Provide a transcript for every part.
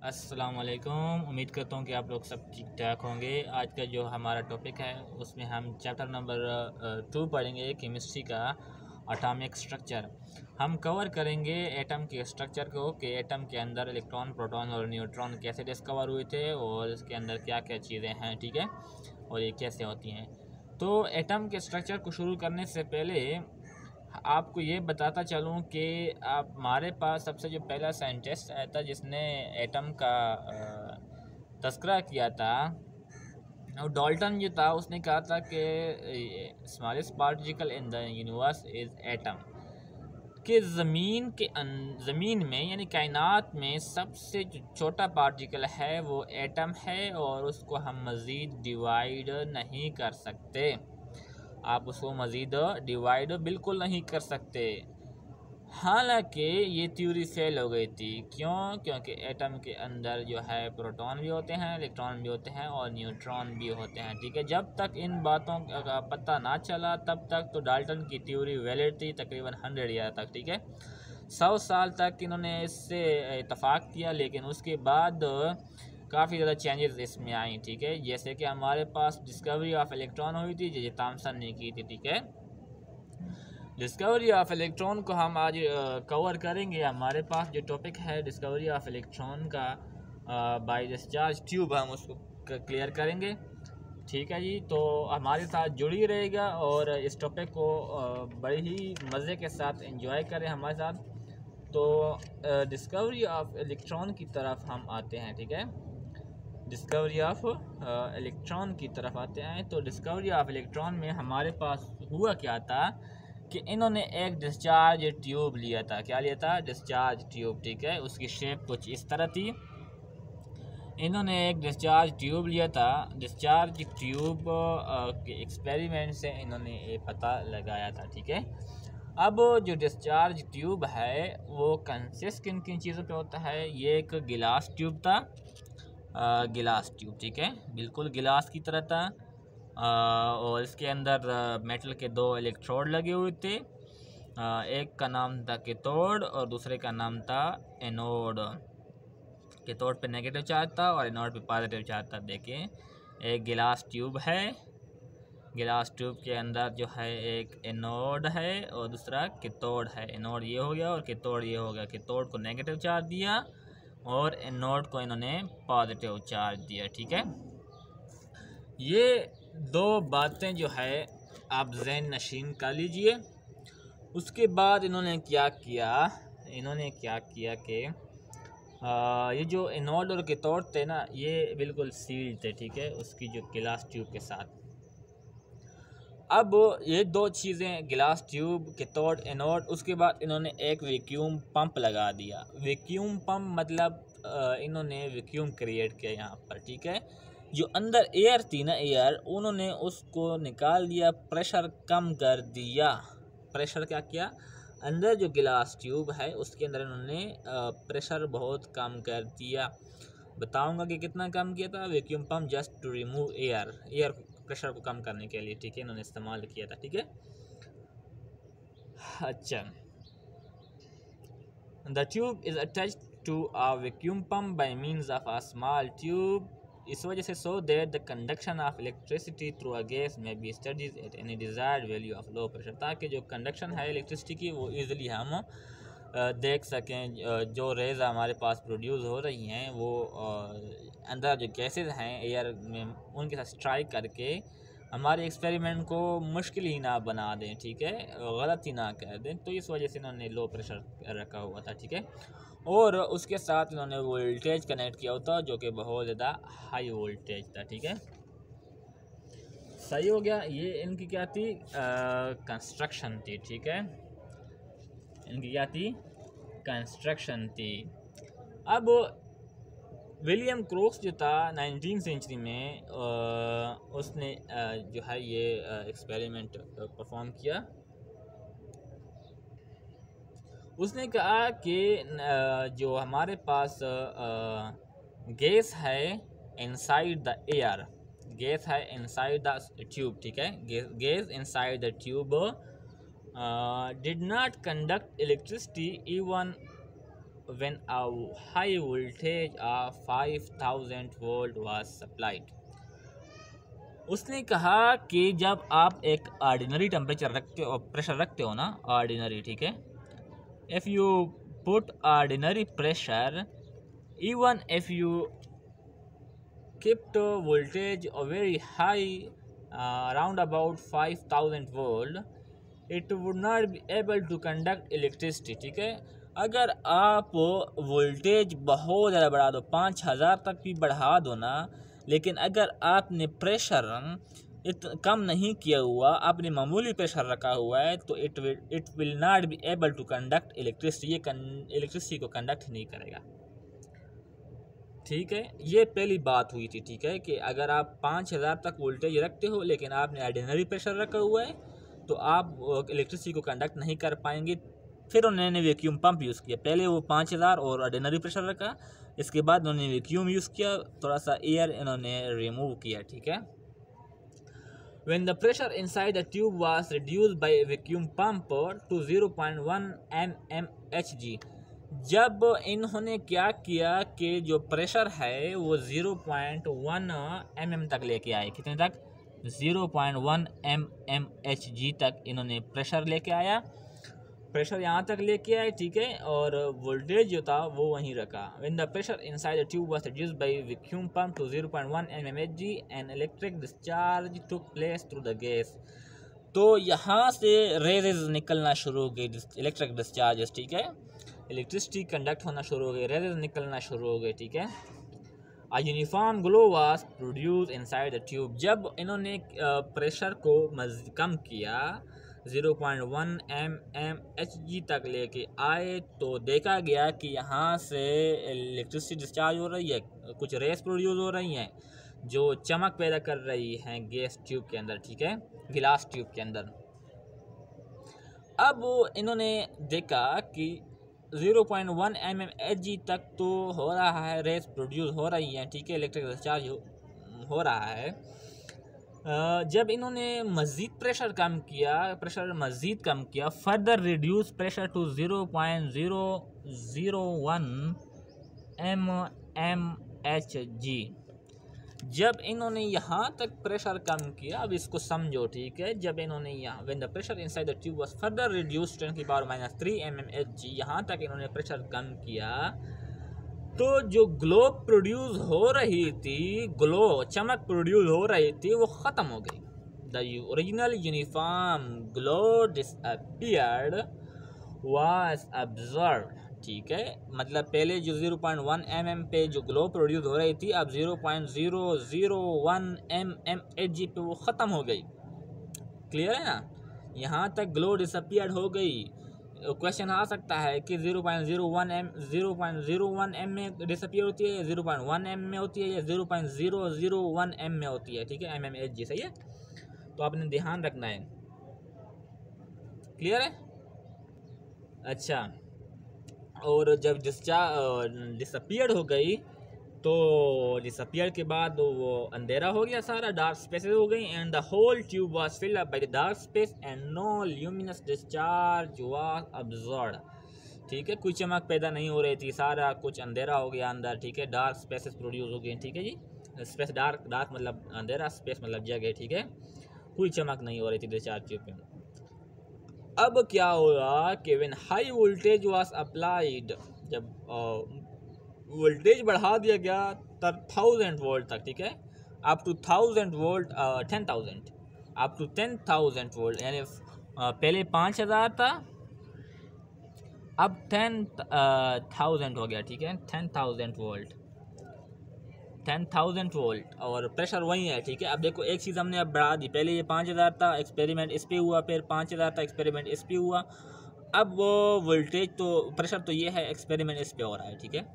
अस्सलाम वालेकुम। उम्मीद करता हूँ कि आप लोग सब ठीक ठाक होंगे। आज का जो हमारा टॉपिक है उसमें हम चैप्टर नंबर 2 पढ़ेंगे, केमिस्ट्री का एटॉमिक स्ट्रक्चर। हम कवर करेंगे एटम के स्ट्रक्चर को कि एटम के अंदर इलेक्ट्रॉन, प्रोटॉन और न्यूट्रॉन कैसे डिस्कवर हुए थे और इसके अंदर क्या क्या चीज़ें हैं, ठीक है, और ये कैसे होती हैं। तो एटम के स्ट्रक्चर को शुरू करने से पहले आपको ये बताता चलूँ कि आप हमारे पास सबसे जो पहला साइंटिस्ट आया था जिसने एटम का तस्करा किया था, और डाल्टन जो था, उसने कहा था कि smallest particle in the universe is atom, कि ज़मीन में यानी कायनात में सबसे जो छोटा पार्टिकल है वो एटम है और उसको हम मज़ीद डिवाइड नहीं कर सकते। आप उसको मज़ीद डिवाइड बिल्कुल नहीं कर सकते। हालांकि ये थ्योरी फेल हो गई थी। क्यों? क्योंकि एटम के अंदर जो है प्रोटॉन भी होते हैं, इलेक्ट्रॉन भी होते हैं और न्यूट्रॉन भी होते हैं, ठीक है। जब तक इन बातों का पता ना चला तब तक तो डाल्टन की थ्योरी वैलिड थी, तकरीबन 100 ईयर तक, ठीक है। 100 साल तक इन्होंने इससे इतफाक़ किया, लेकिन उसके बाद काफ़ी ज़्यादा चेंजेस इसमें आई, ठीक है। जैसे कि हमारे पास डिस्कवरी ऑफ इलेक्ट्रॉन हुई थी, जो थॉमसन ने की थी, ठीक है। डिस्कवरी ऑफ इलेक्ट्रॉन को हम आज कवर करेंगे। हमारे पास जो टॉपिक है डिस्कवरी ऑफ इलेक्ट्रॉन का बाय डिस्चार्ज ट्यूब, हम उसको क्लियर करेंगे, ठीक है जी। तो हमारे साथ जुड़ी रहेगा और इस टॉपिक को बड़े ही मज़े के साथ एंजॉय करें हमारे साथ। तो डिस्कवरी ऑफ इलेक्ट्रॉन की तरफ हम आते हैं, ठीक है। डिस्कवरी ऑफ इलेक्ट्रॉन की तरफ आते हैं। तो डिस्कवरी ऑफ इलेक्ट्रॉन में हमारे पास हुआ क्या था कि इन्होंने एक डिस्चार्ज ट्यूब लिया था। क्या लिया था? डिस्चार्ज ट्यूब, ठीक है। उसकी शेप कुछ इस तरह थी। इन्होंने एक डिस्चार्ज ट्यूब लिया था। डिस्चार्ज ट्यूब के एक्सपेरिमेंट से इन्होंने ये पता लगाया था, ठीक है। अब जो डिस्चार्ज ट्यूब है वो कंसिस्ट किन किन चीज़ों पे होता है। ये एक गिलास ट्यूब था, गिलास ट्यूब, ठीक है, बिल्कुल गिलास की तरह था। और इसके अंदर मेटल के 2 इलेक्ट्रोड लगे हुए थे। एक का नाम था कैथोड और दूसरे का नाम था एनोड। कैथोड पे नेगेटिव चार्ज था और एनोड पे पॉजिटिव चार्ज था। देखिए, एक गिलास ट्यूब है, गिलास ट्यूब के अंदर जो है एक एनोड है और दूसरा कैथोड है। एनोड ये हो गया और कैथोड ये हो गया। कैथोड को नेगेटिव चार्ज दिया और एनोड को इन्होंने पॉजिटिव चार्ज दिया, ठीक है। ये 2 बातें जो है आप ज़हन नशीन कर लीजिए। उसके बाद इन्होंने क्या किया कि ये जो एनोड और कैथोड थे ना, ये बिल्कुल सील्ड थे, ठीक है, उसकी जो गिलास ट्यूब के साथ। अब ये 2 चीज़ें, गिलास ट्यूब, कैथोड, एनोड, उसके बाद इन्होंने एक वैक्यूम पंप लगा दिया। वैक्यूम पंप मतलब इन्होंने वैक्यूम क्रिएट किया यहाँ पर, ठीक है। जो अंदर एयर थी ना, एयर, उन्होंने उसको निकाल दिया, प्रेशर कम कर दिया। प्रेशर क्या किया? अंदर जो गिलास ट्यूब है उसके अंदर इन्होंने प्रेशर बहुत कम कर दिया। बताऊंगा कि कितना कम किया था। Vacuum pump just to remove air pressure को कम करने के लिए, ठीक है, इन्होंने इस्तेमाल किया था, ठीक है। अच्छा, the tube is attached to a vacuum pump by means of a small tube. इस वजह से so that the conduction of electricity through a gas में be studies at any desired value of low pressure, ताकि जो conduction है electricity की वो easily हम देख सकें। जो रेज़ हमारे पास प्रोड्यूस हो रही हैं वो अंदर जो गैसेस हैं एयर में, उनके साथ स्ट्राइक करके हमारे एक्सपेरिमेंट को मुश्किल ही ना बना दें, ठीक है, गलत ही ना कर दें। तो इस वजह से इन्होंने लो प्रेशर रखा हुआ था, ठीक है। और उसके साथ इन्होंने वोल्टेज कनेक्ट किया होता जो कि बहुत ज़्यादा हाई वोल्टेज था, ठीक है। सही हो गया। ये इनकी क्या थी? कंस्ट्रक्शन थी, ठीक है, इनकी क्या थी? कंस्ट्रक्शन थी। अब विलियम क्रोक्स जो था 19वीं सेंचुरी में, उसने जो है ये एक्सपेरिमेंट परफॉर्म किया। उसने कहा कि जो हमारे पास गैस है इनसाइड द एयर, गैस है इनसाइड द ट्यूब, ठीक है, gas inside the tube did not conduct electricity even when a high voltage of 5000 volt was supplied। उसने कहा कि जब आप एक ऑर्डिनरी टेम्परेचर रखते हो, प्रेशर रखते हो ना, ऑर्डिनरी, ठीक है, if you put ordinary pressure, even if you kept voltage very high, around about 5000 volt, it would not be able to conduct electricity। ठीक है, अगर आप वोल्टेज बहुत ज़्यादा बढ़ा दो, 5000 तक भी बढ़ा दो ना, लेकिन अगर आपने प्रेशर कम नहीं किया हुआ, आपने मामूली प्रेशर रखा हुआ है, तो it will not be able to conduct electricity, ये इलेक्ट्रिसिटी को कंडक्ट नहीं करेगा। ठीक है, ये पहली बात हुई थी। ठीक है, कि अगर आप 5000 तक वोल्टेज रखते हो लेकिन आपने ऑर्डिनरी प्रेशर रखा हुआ है, तो आप इलेक्ट्रिसिटी को कंडक्ट नहीं कर पाएंगे। फिर उन्होंने वैक्यूम पंप यूज़ किया। पहले वो 5000 और ऑर्डिनरी प्रेशर रखा, इसके बाद उन्होंने वैक्यूम यूज़ किया, थोड़ा सा एयर इन्होंने रिमूव किया। ठीक है, when the pressure inside the tube was reduced by a vacuum pump to 0.1 mmHg, जब इन्होंने क्या किया कि जो प्रेशर है वो 0.1 mm तक लेके आए। कितने तक? 0.1 mmHg तक इन्होंने प्रेशर लेके आया, प्रेशर यहाँ तक लेके आए। ठीक है, और वोल्टेज जो था वो वहीं रखा। when the pressure inside the tube was reduced by vacuum pump to 0.1 mmHg, an electric discharge took place through the gas। तो यहाँ से रेजेस निकलना शुरू हो गई, इलेक्ट्रिक डिस्चार्जेस। ठीक है, इलेक्ट्रिसिटी कंडक्ट होना शुरू हो गई, रेजेस निकलना शुरू हो गए। ठीक है, a uniform glow was produced inside the tube। जब इन्होंने प्रेशर को कम किया, 0.1 mmHg तक लेके आए, तो देखा गया कि यहाँ से इलेक्ट्रिसिटी डिस्चार्ज हो रही है, कुछ रेस प्रोड्यूस हो रही हैं जो चमक पैदा कर रही हैं गैस ट्यूब के अंदर। ठीक है, गिलास ट्यूब के अंदर। अब इन्होंने देखा कि 0.1 mmHg तक तो हो रहा है, रेस प्रोड्यूस हो रही हैं। ठीक है, इलेक्ट्रिक डिस्चार्ज हो रहा है। जब इन्होंने मज़ीद प्रेशर कम किया, further reduce pressure to 0.001 mmHg। जब इन्होंने यहाँ तक प्रेशर कम किया, अब इसको समझो। ठीक है, जब इन्होंने यहाँ when the pressure inside the tube was further reduced 10⁻³ mmHg, यहाँ तक इन्होंने प्रेशर कम किया, तो जो ग्लो प्रोड्यूस हो रही थी, चमक प्रोड्यूस हो रही थी, वो ख़त्म हो गई। The original uniform glow disappeared was observed. ठीक है, मतलब पहले जो 0.1 mm पे जो ग्लो प्रोड्यूस हो रही थी, अब 0.001 mmHg पे वो ख़त्म हो गई। क्लियर है ना? यहाँ तक ग्लो डिसअपीयर्ड हो गई। क्वेश्चन आ सकता है कि 0.01 m में डिसअपीयर होती है, या 0.1 m में होती है, या 0.001 m में होती है। ठीक है, mmHg, सही है, तो आपने ध्यान रखना है। क्लियर है? अच्छा, और जब डिसअपीयर्ड हो गई, तो डिसअपीयर के बाद वो अंधेरा हो गया, सारा डार्क स्पेसेस हो गई, and the whole tube was filled up by the dark space and no luminous discharge was observed. ठीक है, कोई चमक पैदा नहीं हो रही थी, सारा कुछ अंधेरा हो गया अंदर। ठीक है, डार्क स्पेसेस प्रोड्यूस हो गए। ठीक है जी, स्पेस डार्क मतलब अंधेरा, स्पेस मतलब जगह। ठीक है, कोई चमक नहीं हो रही थी डिस्चार्ज ट्यूब पे। अब क्या हुआ कि when high voltage was applied, जब वोल्टेज बढ़ा दिया गया 1000 वोल्ट तक। ठीक है, up to 1000 volt, 10,000, up to 10,000 volt, यानी पहले 5000 था, अब 10,000 हो गया। ठीक है, 10,000 वोल्ट, 10,000 वोल्ट, और प्रेशर वही है। ठीक है, अब देखो एक चीज़ हमने अब बढ़ा दी, पहले ये 5000 था, एक्सपेरिमेंट इस पे हुआ, फिर 5000 था, एक्सपेरिमेंट इस पे हुआ, अब वो वोल्टेज तो प्रेशर तो ये है, एक्सपेरिमेंट इस पे हो रहा है। ठीक है,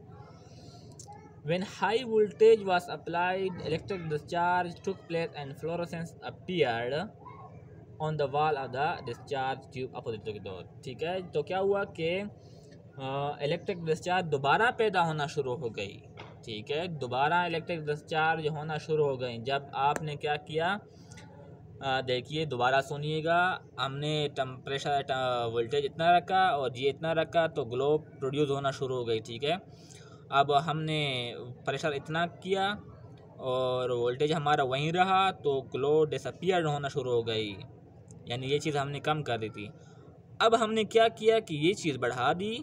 when high voltage was applied, electric discharge took place and fluorescence appeared on the wall of the discharge tube opposite to the door। ठीक है, तो क्या हुआ कि इलेक्ट्रिक डिस्चार्ज दोबारा पैदा होना शुरू हो गई। ठीक है, दोबारा इलेक्ट्रिक डिस्चार्ज होना शुरू हो गई। जब आपने क्या किया, देखिए दोबारा सुनिएगा, हमने टेम्परेचर वोल्टेज इतना रखा और ये इतना रखा तो ग्लो प्रोड्यूस होना शुरू हो गई, ठीक है। अब हमने प्रेशर इतना किया और वोल्टेज हमारा वहीं रहा तो ग्लो डिसअपियर होना शुरू हो गई, यानी ये चीज़ हमने कम कर दी थी। अब हमने क्या किया कि ये चीज़ बढ़ा दी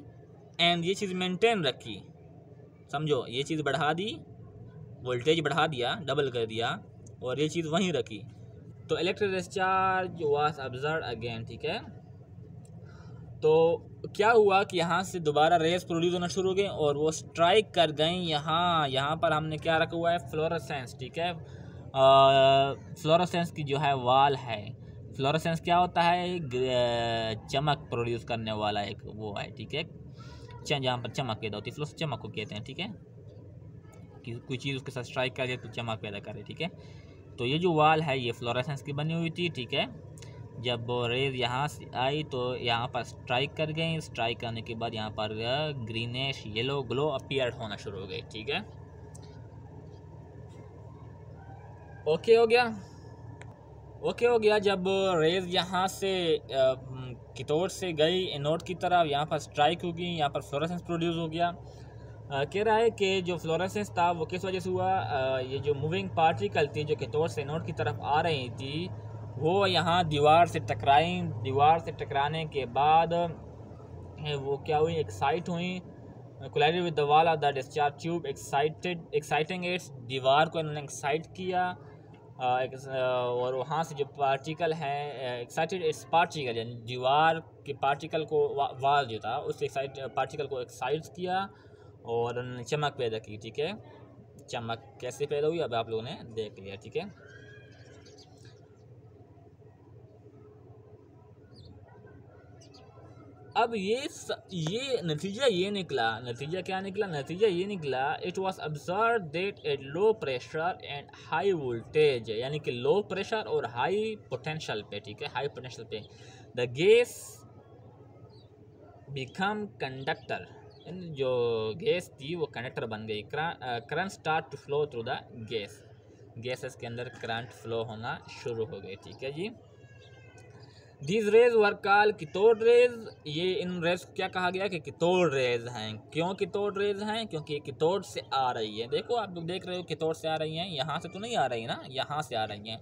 एंड ये चीज़ मेंटेन रखी, समझो, ये चीज़ बढ़ा दी, वोल्टेज बढ़ा दिया, डबल कर दिया और ये चीज़ वहीं रखी, तो electric discharge was observed again, ठीक है। तो क्या हुआ कि यहाँ से दोबारा रेस प्रोड्यूस होना शुरू हो गए और वो स्ट्राइक कर गई यहाँ पर हमने क्या रखा हुआ है, फ्लोरोसेंस, ठीक है। फ्लोरोसेंस की जो है वाल है, फ्लोरोसेंस क्या होता है, चमक प्रोड्यूस करने वाला एक वो है, ठीक है, जहाँ पर चमक पैदा होती है, फ्लोरोसेंस चमक को कहते हैं, ठीक है, कि कोई चीज़ उसके साथ स्ट्राइक कर दे तो चमक पैदा करे, ठीक है। तो ये जो वाल है ये फ्लोरोसेंस की बनी हुई थी, ठीक है। जब रेज यहाँ से आई तो यहाँ पर स्ट्राइक कर गई, स्ट्राइक करने के बाद यहाँ पर ग्रीनिश येलो ग्लो अपीयर होना शुरू हो गई, ठीक है। ओके हो गया, ओके हो गया। जब रेज यहाँ से कैथोड से गई एनोड की तरफ, यहाँ पर स्ट्राइक होगी, यहाँ पर फ्लोरोसेंस प्रोड्यूस हो गया। कह रहा है कि जो फ्लोरोसेंस था वो किस वजह से हुआ, ये जो मूविंग पार्टिकल थी जो कैथोड से एनोड की तरफ आ रही थी वो यहाँ दीवार से टकराई, दीवार से टकराने के बाद वो क्या हुई, एक्साइट हुई, collided with the wall of the discharge tube, exciting it's, दीवार को इन्होंने एक्साइट किया और वहाँ से जो पार्टिकल है एक्साइटेड इट्स पार्टिकल, यानी दीवार के पार्टिकल को वाल जो था उस पार्टिकल को एक्साइट किया और उन्होंने चमक पैदा की, ठीक है। चमक कैसे पैदा हुई अब आप लोगों ने देख लिया, ठीक है। अब ये नतीजा ये निकला, नतीजा क्या निकला, नतीजा ये निकला, it was observe that at low pressure and high voltage, यानी कि लो प्रेशर और हाई पोटेंशियल पे, ठीक है, हाई पोटेंशियल पे द गैस बिकम कंडक्टर, जो गैस थी वो कंडक्टर बन गई, current start to flow through the gases के अंदर करंट फ्लो होना शुरू हो गई, ठीक है जी। These rays were called cathode rays, ये इन रेज को क्या कहा गया कि कैथोड रेज हैं। क्यों कैथोड रेज हैं, क्योंकि ये कैथोड से आ रही है, देखो आप लोग देख रहे हो कैथोड से आ रही हैं, यहाँ से तो नहीं आ रही ना, यहाँ से आ रही हैं,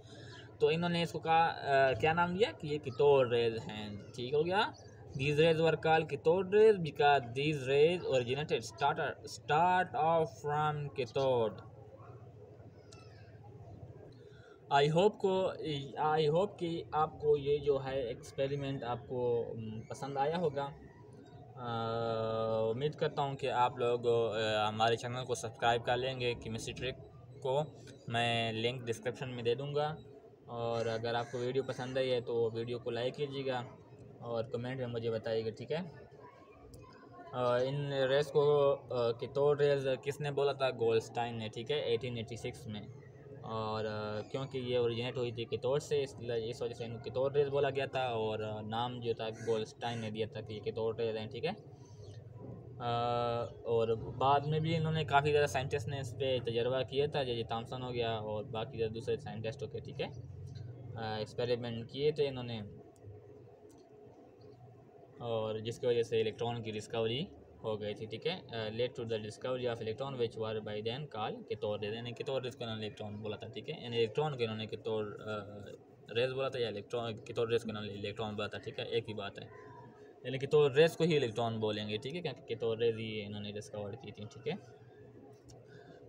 तो इन्होंने इसको कहा क्या नाम दिया कि ये कैथोड रेज हैं, ठीक हो गया। These rays were called cathode raise because these raise originated start of from cathode. I hope कि आपको ये जो है एक्सपेरिमेंट आपको पसंद आया होगा। उम्मीद करता हूँ कि आप लोग हमारे चैनल को सब्सक्राइब कर लेंगे। केमिस्ट्री ट्रिक को मैं लिंक डिस्क्रिप्शन में दे दूँगा, और अगर आपको वीडियो पसंद आई है तो वीडियो को लाइक कीजिएगा और कमेंट में मुझे बताइएगा, ठीक है। इन रेस को कैथोड रेस किसने बोला था, गोल्डस्टाइन ने, ठीक है, 1886 में, और क्योंकि ये ओरिजिनेट हुई थी कैथोड से, इस वजह से इनको कैथोड रेज बोला गया था, और नाम जो था गोल्डस्टाइन ने दिया था कि ये कैथोड रेज हैं, ठीक है। और बाद में भी इन्होंने काफ़ी ज़्यादा साइंटिस्ट ने इस पर तजर्बा किया था, जैसे थॉमसन हो गया और बाकी दूसरे साइंटिस्ट हो गए, ठीक है, एक्सपेरिमेंट किए थे इन्होंने, और जिसकी वजह से इलेक्ट्रॉन की डिस्कवरी हो गई थी, ठीक है। Let to the discovery of electron which were by then call cathode rays, यानी कैथोड रेज को इन्होंने इलेक्ट्रॉन बोला था, ठीक है, यानी इलेक्ट्रॉन को इन्होंने कैथोड रेज बोला था, या कैथोड रेज को इन्होंने इलेक्ट्रॉन बोला था, ठीक है, एक ही बात है, यानी कैथोड रेज को ही इलेक्ट्रॉन बोलेंगे, ठीक है, क्योंकि कैथोड रेज ही इन्होंने डिस्कवर की थी, ठीक है।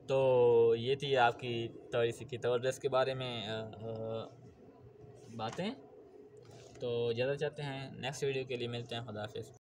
तो ये थी आपकी थोड़ी सी कैथोड रेज के बारे में बातें। तो ज़्यादा चाहते हैं, नेक्स्ट वीडियो के लिए मिलते हैं, खुदा हाफिज़।